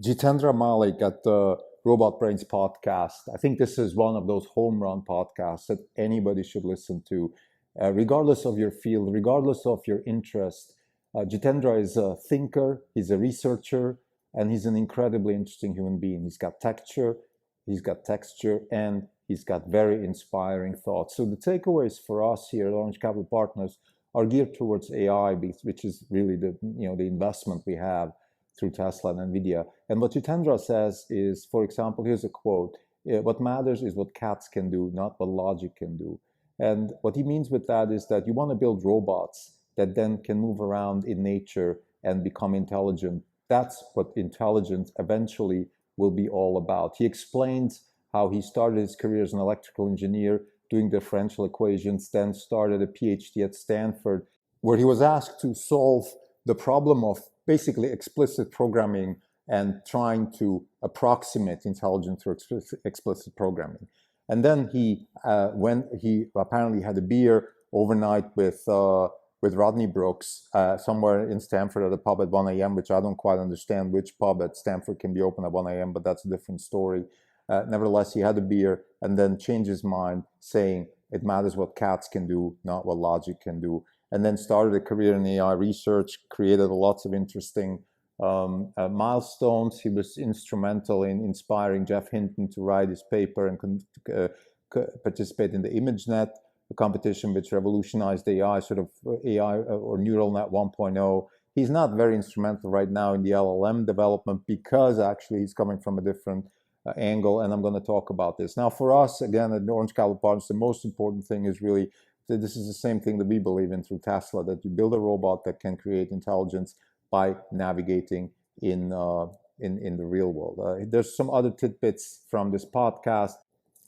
Jitendra Malik at the Robot Brains podcast. I think this is one of those home run podcasts that anybody should listen to, regardless of your field, regardless of your interest. Jitendra is a thinker, he's a researcher, and he's an incredibly interesting human being. He's got texture, and he's got very inspiring thoughts. So the takeaways for us here at Orange Capital Partners are geared towards AI, which is really the investment we have through Tesla and Nvidia. And what Jitendra says is, for example, here's a quote: "What matters is what cats can do, not what logic can do." And what he means with that is that you want to build robots that then can move around in nature and become intelligent. That's what intelligence eventually will be all about. He explains how he started his career as an electrical engineer doing differential equations, then started a PhD at Stanford, where he was asked to solve the problem of basically explicit programming and trying to approximate intelligence through explicit programming. And then he apparently had a beer overnight with Rodney Brooks somewhere in Stanford at a pub at 1 a.m., which I don't quite understand which pub at Stanford can be open at 1 a.m., but that's a different story. Nevertheless, he had a beer and then changed his mind, saying it matters what cats can do, not what logic can do. And then started a career in AI research, created lots of interesting milestones. He was instrumental in inspiring Jeff Hinton to write his paper and participate in the Imagenet, a competition which revolutionized AI, sort of AI or neural net 1.0. He's not very instrumental right now in the LLM development because actually he's coming from a different angle, and I'm going to talk about this. Now, for us, again, at Orange Capital Partners, the most important thing is really that this is the same thing that we believe in through Tesla, that you build a robot that can create intelligence by navigating in the real world. There's some other tidbits from this podcast.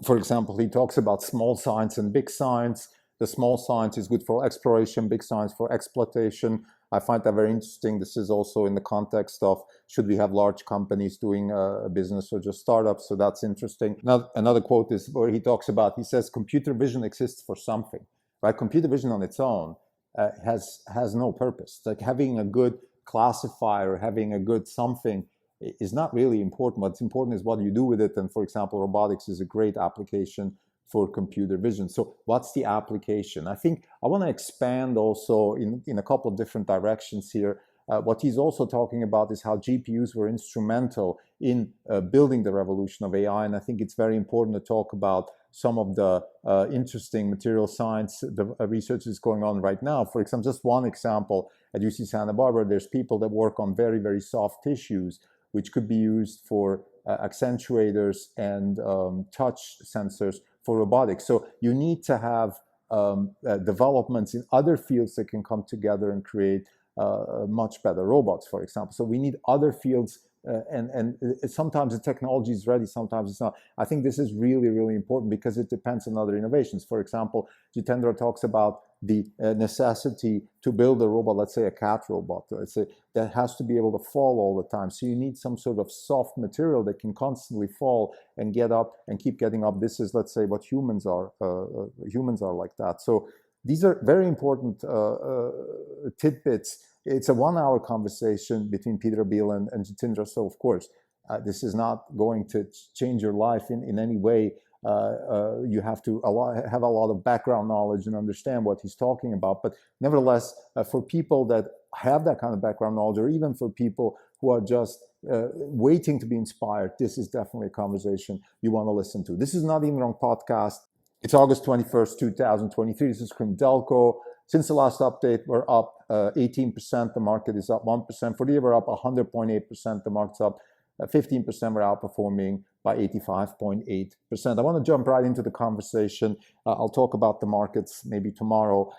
For example, he talks about small science and big science. The small science is good for exploration, big science for exploitation. I find that very interesting. This is also in the context of should we have large companies doing a business or just startups? So that's interesting. Now, another quote is where he talks about, he says, computer vision exists for something, right? Computer vision on its own has no purpose. Like having a good classifier, having a good something is not really important. What's important is what you do with it. And for example, robotics is a great application for computer vision. So what's the application? I think I want to expand also in a couple of different directions here. What he's also talking about is how GPUs were instrumental in building the revolution of AI. And I think it's very important to talk about some of the interesting material science research that's going on right now. For example, just one example, at UC Santa Barbara, there's people that work on very, very soft tissues, which could be used for accentuators and touch sensors for robotics. So you need to have developments in other fields that can come together and create much better robots, for example. So we need other fields, and sometimes the technology is ready, sometimes it's not. I think this is really, really important because it depends on other innovations. For example, Jitendra talks about the necessity to build a robot, let's say a cat robot, let's say, that has to be able to fall all the time. So you need some sort of soft material that can constantly fall and get up and keep getting up. This is, let's say, what humans are. Humans are like that. So these are very important tidbits. It's a 1-hour conversation between Peter Beal and Jitendra. So of course, this is not going to change your life in any way. You have to have a lot of background knowledge and understand what he's talking about. But nevertheless, for people that have that kind of background knowledge, or even for people who are just waiting to be inspired, this is definitely a conversation you want to listen to. This is Not Even Wrong podcast. It's August 21st, 2023. This is Delco. Since the last update, we're up 18%. The market is up 1%. For the year, we're up 100.8%. The market's up 15%. We're outperforming by 85.8%. I want to jump right into the conversation. I'll talk about the markets maybe tomorrow.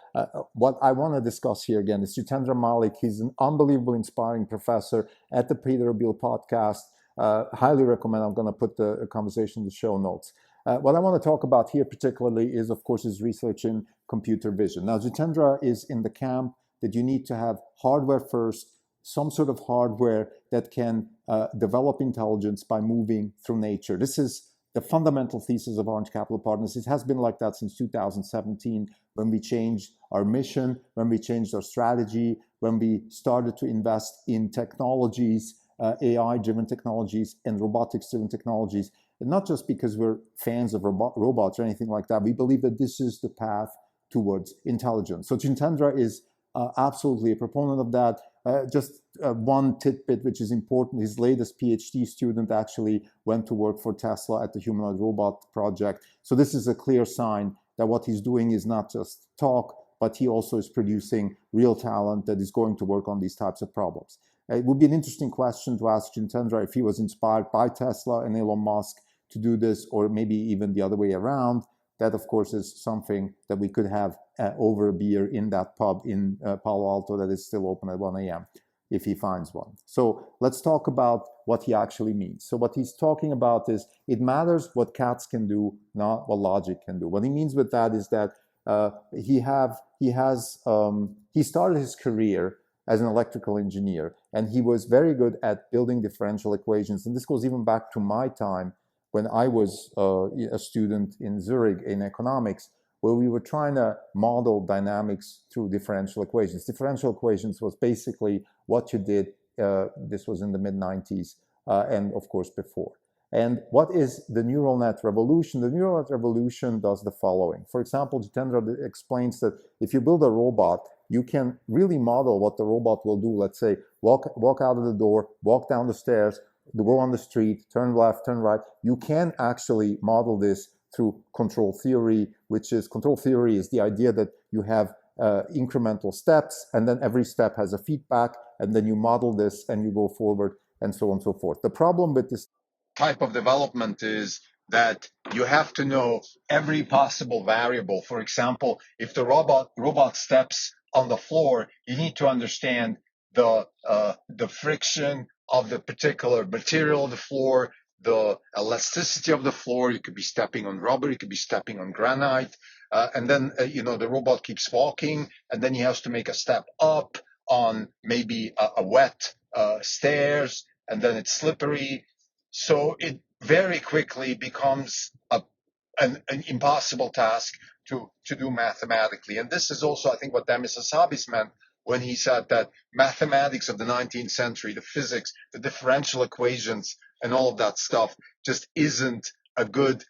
What I want to discuss here again is Jitendra Malik. He's an unbelievably inspiring professor at the Peter Beal podcast. Highly recommend. I'm going to put the conversation in the show notes. What I want to talk about here particularly is, of course, his research in computer vision. Now, Jitendra is in the camp that you need to have hardware first, some sort of hardware that can develop intelligence by moving through nature. This is the fundamental thesis of Orange Capital Partners. It has been like that since 2017, when we changed our mission, when we changed our strategy, when we started to invest in technologies AI-driven technologies and robotics-driven technologies, and not just because we're fans of robots or anything like that. We believe that this is the path towards intelligence. So Jitendra is absolutely a proponent of that. Just one tidbit which is important, his latest PhD student actually went to work for Tesla at the Humanoid Robot Project. So this is a clear sign that what he's doing is not just talk, but he also is producing real talent that is going to work on these types of problems. It would be an interesting question to ask Jitendra if he was inspired by Tesla and Elon Musk to do this, or maybe even the other way around. That, of course, is something that we could have over a beer in that pub in Palo Alto that is still open at 1 a.m. if he finds one. So let's talk about what he actually means. So what he's talking about is it matters what cats can do, not what logic can do. What he means with that is that he started his career as an electrical engineer, and he was very good at building differential equations. And this goes even back to my time when I was a student in Zurich in economics, where we were trying to model dynamics through differential equations. Differential equations was basically what you did. This was in the mid-90s, and of course before. And what is the neural net revolution? The neural net revolution does the following. For example, Jitendra explains that if you build a robot, you can really model what the robot will do. Let's say, walk out of the door, walk down the stairs, go on the street, turn left, turn right. You can actually model this through control theory, control theory is the idea that you have incremental steps, and then every step has a feedback, and then you model this and you go forward, and so on and so forth. The problem with this type of development is that you have to know every possible variable. For example, if the robot steps on the floor, you need to understand the friction of the particular material of the floor, the elasticity of the floor. You could be stepping on rubber, you could be stepping on granite, and then the robot keeps walking, and then he has to make a step up on maybe a wet stairs, and then it's slippery. So it very quickly becomes an impossible task to do mathematically. And this is also, I think, what Demis Hassabis meant when he said that mathematics of the 19th century, the physics, the differential equations, and all of that stuff just isn't a good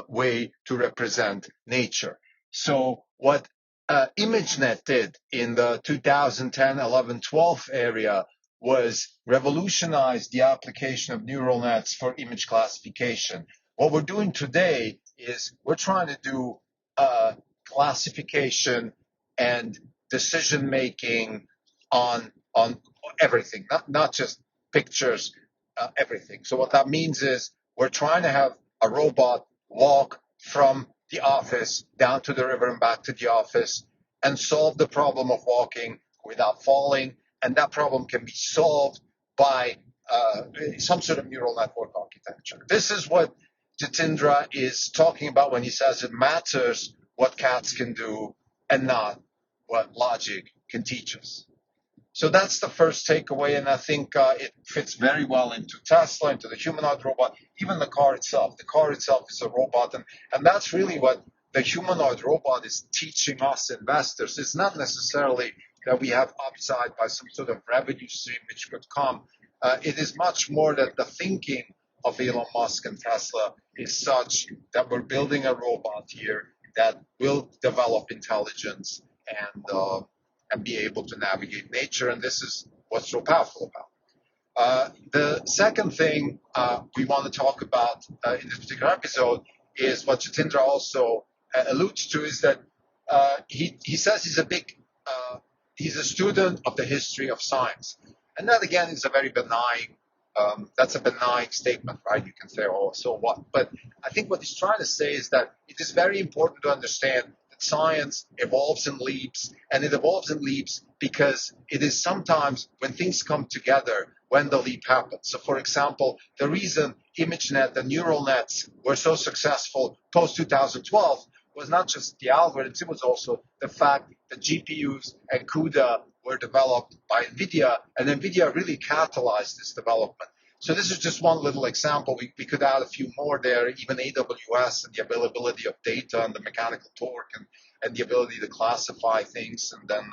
way to represent nature. So what Imagenet did in the 2010, 11, 12 area was revolutionize the application of neural nets for image classification. What we're doing today is we're trying to do classification and decision making on everything, not just pictures, everything. So what that means is we're trying to have a robot walk from the office down to the river and back to the office and solve the problem of walking without falling. And that problem can be solved by some sort of neural network architecture. This is what Jitendra is talking about when he says it matters what cats can do and not what logic can teach us. So that's the first takeaway, and I think it fits very well into Tesla, into the humanoid robot, even the car itself. The car itself is a robot, and that's really what the humanoid robot is teaching us investors. It's not necessarily that we have upside by some sort of revenue stream which could come. It is much more that the thinking of Elon Musk and Tesla is such that we're building a robot here that will develop intelligence and be able to navigate nature. And this is what's so powerful about. The second thing we want to talk about in this particular episode is what Jitendra also alludes to, is that he says he's a student of the history of science. And that, again, is a very benign, that's a benign statement, right? You can say, oh, so what? But I think what he's trying to say is that it is very important to understand that science evolves in leaps, and it evolves in leaps because it is sometimes when things come together when the leap happens. So, for example, the reason Imagenet and neural nets were so successful post-2012 was not just the algorithms, it was also the fact that GPUs and CUDA were developed by NVIDIA, and NVIDIA really catalyzed this development. So this is just one little example. We could add a few more there, even AWS and the availability of data and the mechanical torque and the ability to classify things and then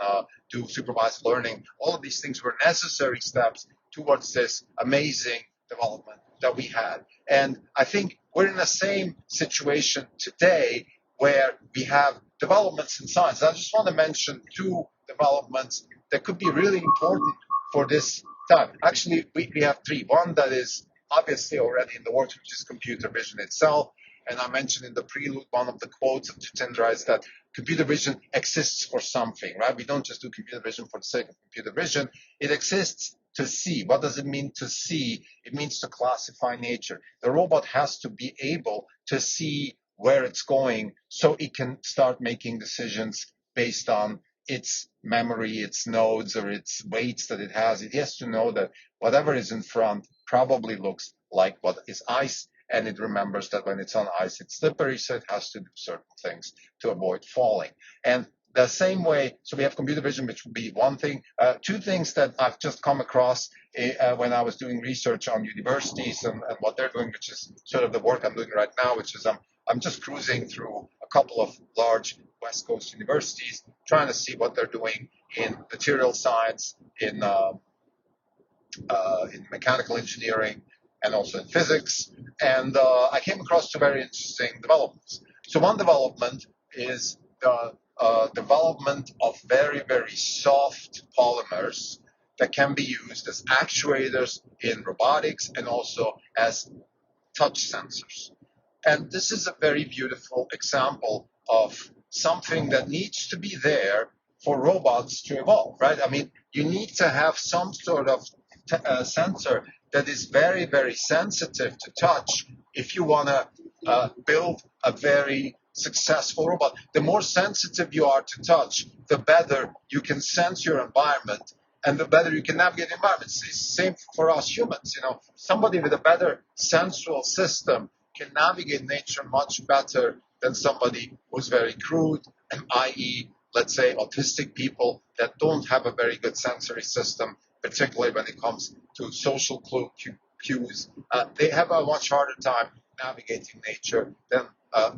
do supervised learning. All of these things were necessary steps towards this amazing development that we had. And I think we're in the same situation today where we have developments in science. I just want to mention two developments that could be really important for this time. Actually, we have three. One that is obviously already in the works, which is computer vision itself. And I mentioned in the prelude, one of the quotes of Jitendra is that computer vision exists for something, right? We don't just do computer vision for the sake of computer vision. It exists to see. What does it mean to see? It means to classify nature. The robot has to be able to see where it's going so it can start making decisions based on its memory, its nodes, or its weights that it has. It has to know that whatever is in front probably looks like what is ice, and it remembers that when it's on ice, it's slippery, so it has to do certain things to avoid falling. And the same way, so we have computer vision, which would be one thing. Two things that I've just come across when I was doing research on universities and what they're doing, which is sort of the work I'm doing right now, which is I'm just cruising through a couple of large West Coast universities, trying to see what they're doing in material science, in mechanical engineering, and also in physics. And I came across two very interesting developments. So one development is the development of very, very soft polymers that can be used as actuators in robotics and also as touch sensors. And this is a very beautiful example of something that needs to be there for robots to evolve, right? I mean, you need to have some sort of sensor that is very, very sensitive to touch if you want to build a very successful robot. The more sensitive you are to touch, the better you can sense your environment and the better you can navigate the environment. It's the same for us humans. You know, somebody with a better sensual system can navigate nature much better than somebody who's very crude, i.e., let's say, autistic people that don't have a very good sensory system, particularly when it comes to social cues. They have a much harder time navigating nature than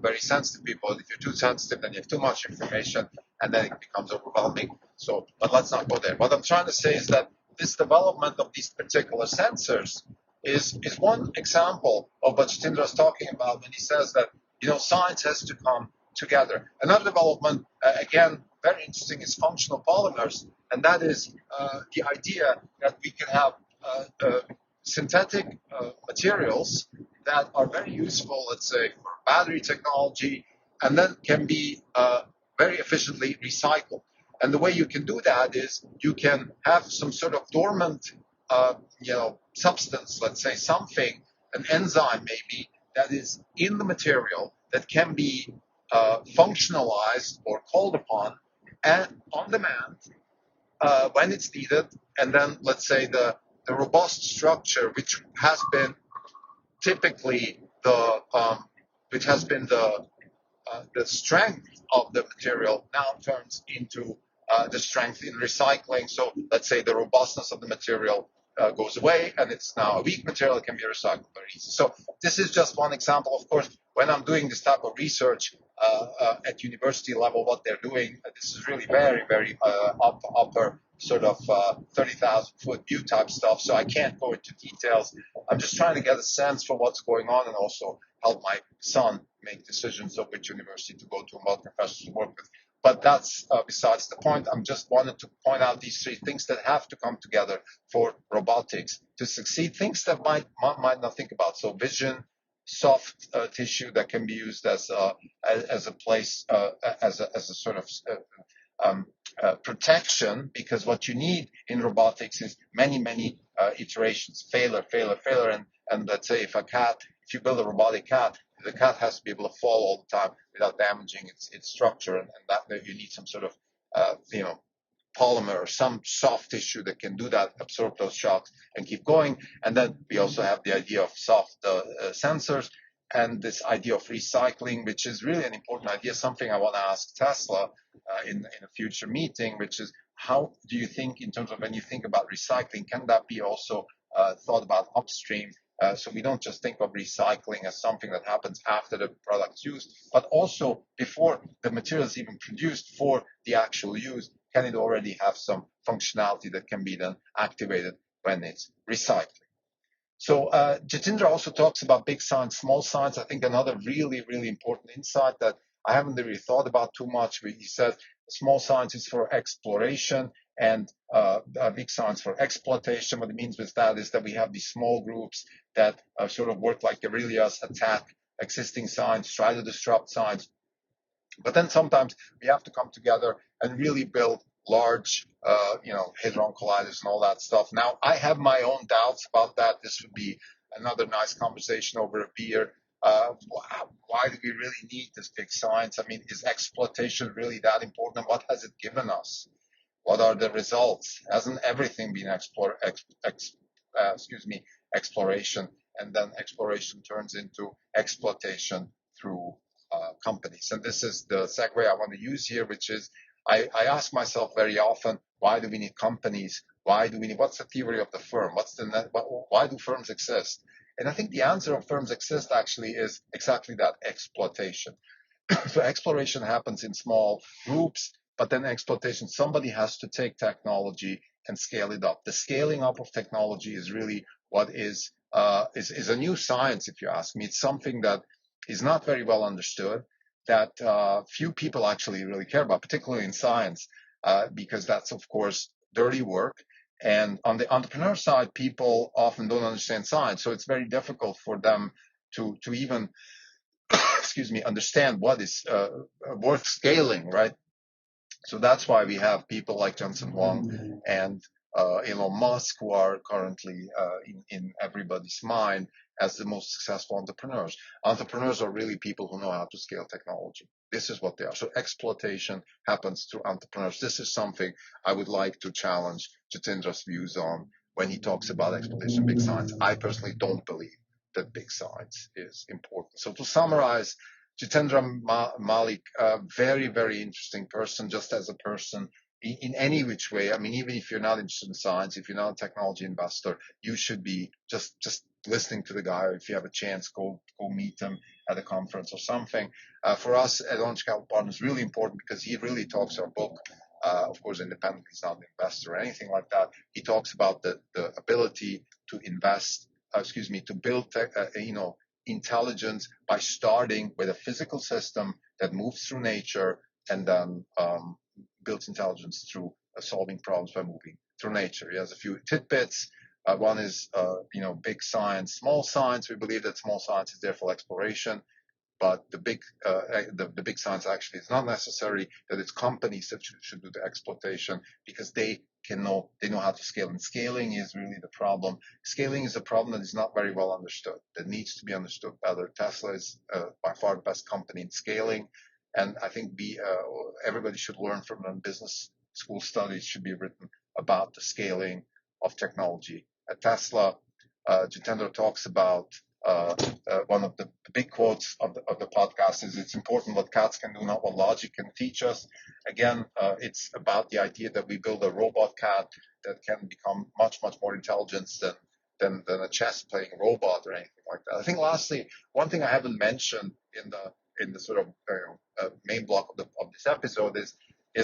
very sensitive people. If you're too sensitive, then you have too much information, and then it becomes overwhelming. So, but let's not go there. What I'm trying to say is that this development of these particular sensors is one example of what Jitendra is talking about when he says that, you know, science has to come together. Another development, again, very interesting, is functional polymers, and that is the idea that we can have synthetic materials that are very useful, let's say, for battery technology, and then can be very efficiently recycled. And the way you can do that is you can have some sort of dormant, substance, let's say something, an enzyme maybe, that is in the material that can be functionalized or called upon and on demand when it's needed. And then, let's say, the robust structure, which has been typically the strength of the material, now turns into the strength in recycling. So let's say the robustness of the material goes away, and it's now a weak material. It can be recycled very easy. So this is just one example. Of course, when I'm doing this type of research at university level, what they're doing, this is really very, very upper sort of 30,000 foot view type stuff. So I can't go into details. I'm just trying to get a sense for what's going on and also help my son make decisions of which university to go to and what professors to work with. But that's besides the point. I'm just wanted to point out these three things that have to come together for robotics to succeed. Things that might not think about. So vision, soft tissue that can be used as a place, as a sort of protection, because what you need in robotics is many iterations, failure, and let's say if you build a robotic cat, the cat has to be able to fall all the time without damaging its structure, and that you need some sort of polymer or some soft tissue that can do that, absorb those shocks and keep going. And then we also have the idea of soft sensors and this idea of recycling, which is really an important idea, something I want to ask Tesla in a future meeting, which is how do you think, in terms of when you think about recycling, can that be also thought about upstream? So we don't just think of recycling as something that happens after the product's used, but also before the material is even produced for the actual use. Can it already have some functionality that can be then activated when it's recycling. So Jitendra also talks about big science, small science. I think another really, really important insight that I haven't really thought about too much. He says small science is for exploration and big science for exploitation. What it means with that is that we have these small groups that sort of work like guerrillas, attack existing science, try to disrupt science. But then sometimes we have to come together and really build large, hadron colliders and all that stuff. Now, I have my own doubts about that. This would be another nice conversation over a beer. Why do we really need this big science? I mean, is exploitation really that important? What has it given us? What are the results? Hasn't everything been exploration, and then exploration turns into exploitation through companies? And this is the segue I want to use here, which is I ask myself very often, why do we need companies? What's the theory of the firm? Why do firms exist? And I think the answer of firms exist actually is exactly that, exploitation. So exploration happens in small groups, but then exploitation, somebody has to take technology and scale it up. The scaling up of technology is really what is a new science, if you ask me. It's something that is not very well understood, that few people actually really care about, particularly in science, because that's, of course, dirty work. And on the entrepreneur side, people often don't understand science, so it's very difficult for them to even understand what is worth scaling, right? So that's why we have people like Jensen Huang and Elon Musk, who are currently in everybody's mind as the most successful entrepreneurs. Entrepreneurs are really people who know how to scale technology. This is what they are. So exploitation happens through entrepreneurs. This is something I would like to challenge Jitendra's views on when he talks about exploitation, big science. I personally don't believe that big science is important. So to summarize, Jitendra Malik, a very, very interesting person, just as a person, in any which way. I mean, even if you're not interested in science, if you're not a technology investor, you should be just listening to the guy, or if you have a chance, go meet him at a conference or something. For us at Orange Capital Partners, really important because he really talks our book. Of course, independently, he's not an investor or anything like that. He talks about the ability to invest, to build intelligence by starting with a physical system that moves through nature and then builds intelligence through solving problems by moving through nature. He has a few tidbits. One is, big science, small science. We believe that small science is there for exploration, but the big science actually is not necessary. That it's companies that should do the exploitation because they know how to scale. And scaling is really the problem. Scaling is a problem that is not very well understood. That needs to be understood better. Tesla is by far the best company in scaling, and I think everybody should learn from them. Business school studies should be written about the scaling of technology. At Tesla, Jitendra talks about one of the big quotes of the podcast is, it's important what cats can do, not what logic can teach us. Again, it's about the idea that we build a robot cat that can become much, much more intelligent than a chess playing robot or anything like that. I think lastly, one thing I haven't mentioned in the sort of main block of this episode is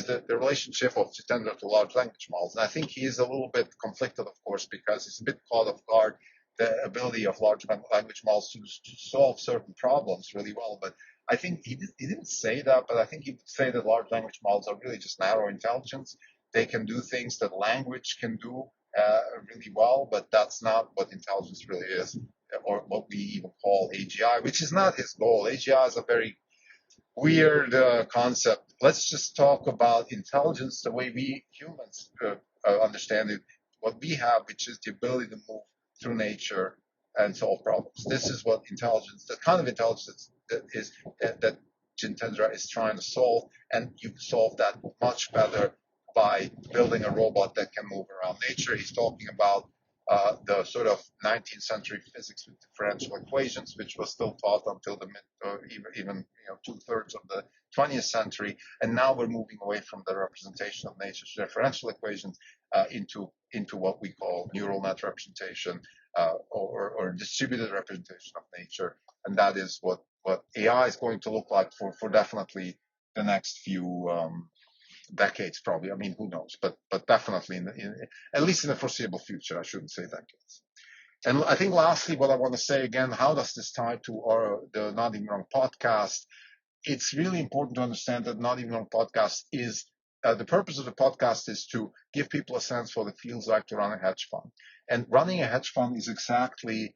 the relationship of Jitendra to large language models. And I think he is a little bit conflicted, of course, because he's a bit caught off guard the ability of large language models to solve certain problems really well. But I think he didn't say that, but I think he would say that large language models are really just narrow intelligence. They can do things that language can do really well, but that's not what intelligence really is, or what we even call AGI, which is not his goal. AGI is a very weird concept. Let's just talk about intelligence the way we humans understand it, what we have, which is the ability to move through nature and solve problems. This is what intelligence, the kind of intelligence that Jitendra is trying to solve, and you solve that much better by building a robot that can move around nature. He's talking about the sort of 19th century physics with differential equations, which was still taught until the even 2/3 of the 20th century, and now we're moving away from the representation of nature's differential equations into what we call neural net representation or distributed representation of nature, and that is what AI is going to look like for definitely the next few decades, probably. I mean, who knows? But definitely at least in the foreseeable future. I shouldn't say decades. And I think lastly, what I want to say again, how does this tie to the Not Even Wrong podcast? It's really important to understand that Not Even Wrong podcast is the purpose of the podcast is to give people a sense for what it feels like to run a hedge fund. And running a hedge fund is exactly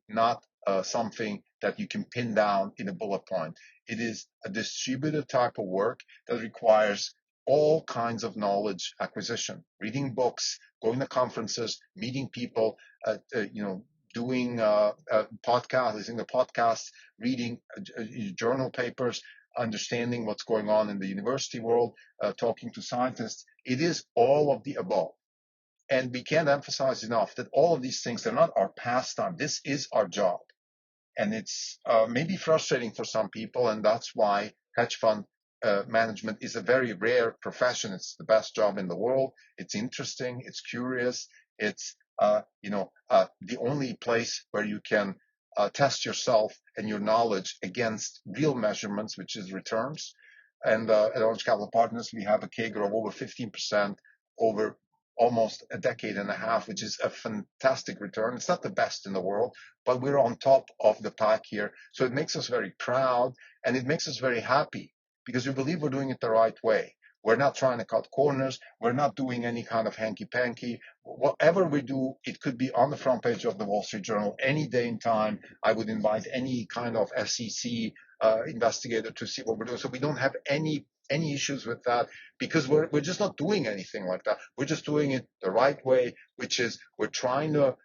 not something that you can pin down in a bullet point. It is a distributed type of work that requires all kinds of knowledge acquisition, reading books, going to conferences, meeting people, doing podcasts, listening to podcasts, reading journal papers, understanding what's going on in the university world, talking to scientists. It is all of the above. And we can't emphasize enough that all of these things are not our pastime. This is our job. And it's maybe frustrating for some people, and that's why hedge fund management is a very rare profession. It's the best job in the world. It's interesting. It's curious. It's the only place where you can test yourself and your knowledge against real measurements, which is returns. And at Orange Capital Partners, we have a CAGR of over 15% over almost a decade and a half, which is a fantastic return. It's not the best in the world, but we're on top of the pack here. So it makes us very proud, and it makes us very happy because we believe we're doing it the right way. We're not trying to cut corners. We're not doing any kind of hanky-panky. Whatever we do, it could be on the front page of the Wall Street Journal any day and time. I would invite any kind of SEC investigator to see what we're doing. So we don't have any issues with that because we're just not doing anything like that. We're just doing it the right way, which is we're trying to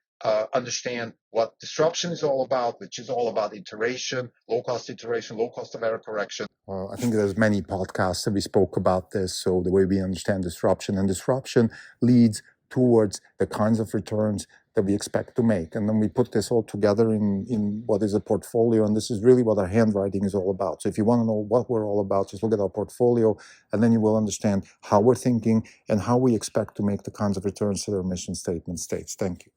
understand what disruption is all about, which is all about iteration, low cost of error correction. I think there's many podcasts that we spoke about this. So the way we understand disruption, and disruption leads towards the kinds of returns that we expect to make. And then we put this all together in what is a portfolio. And this is really what our handwriting is all about. So if you want to know what we're all about, just look at our portfolio, and then you will understand how we're thinking and how we expect to make the kinds of returns that our mission statement states. Thank you.